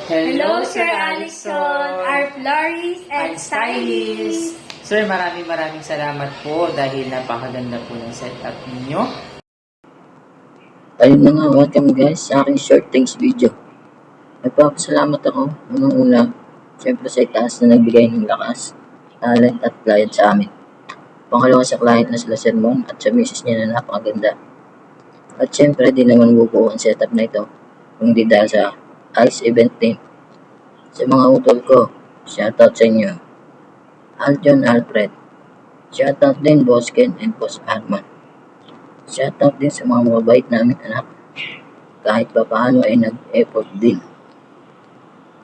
Hello, Sir Alison, our florist and stylist. Sir, maraming salamat po dahil napakaganda po ng setup ninyo. Ayun na nga, welcome guys sa aking short things video. Nagpapasalamat ako unang-una, syempre sa itaas na nagbigay ng lakas, talent at client sa amin. Pangalawa sa client na sila Sir Mon at sa misis niya na napakaganda. At syempre, di naman bubuo ang setup na ito kung di dahil sa Ice Event Team. Sa mga utol ko, shoutout sa inyo. Aljon Alfred. Shoutout din Boss Ken and Boss Arman. Shoutout din sa mga mabait namin anak. Kahit pa paano ay nag-effort din.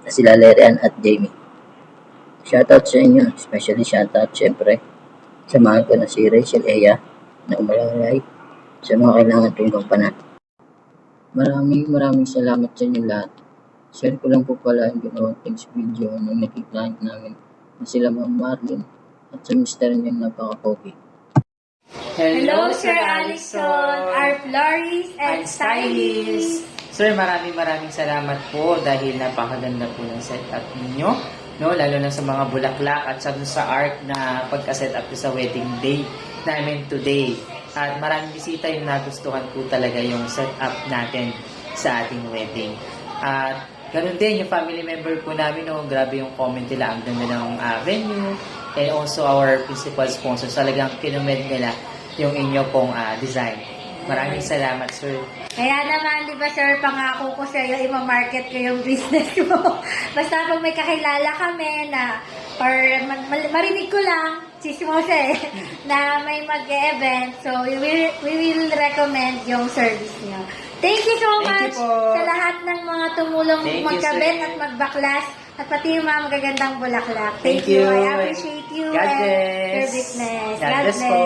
Na sila Lerian at Jamie. Shoutout sa inyo, especially shoutout syempre sa mahal ko na si Rachel Eya na umalalay sa mga kailangan kong gampanan. Maraming salamat sa inyo lahat. Share ko lang po pala yung ginawa things video ng naging client namin na sila Ma'am Marlene at sa Mr. niyang napaka-pogi. Hello, Sir Alison, our florist and stylist. Sir, maraming salamat po dahil napakaganda po ng setup ninyo. No, lalo na sa mga bulaklak at sa art na pagka-set up ko sa wedding day namin today. At maraming bisita yung nagustuhan po talaga yung setup natin sa ating wedding. At ganun din yung family member po namin, no, grabe yung comment nila, ang ganda ng venue, and also our principal sponsors, talagang kinomed nila yung inyo pong design. Maraming salamat, sir. Kaya naman, di ba, sir, pangako ko sa'yo, ima-market ko yung business mo. Basta pag may kakilala kami na, or marinig ko lang, chismosa na may mag-event, so we will recommend yung service niyo. Thank you so much sa lahat ng mga tumulong magkabit at magbaklas at pati yung mga magagandang bulaklak. Thank you. I appreciate you God and bless. your business. God bless po.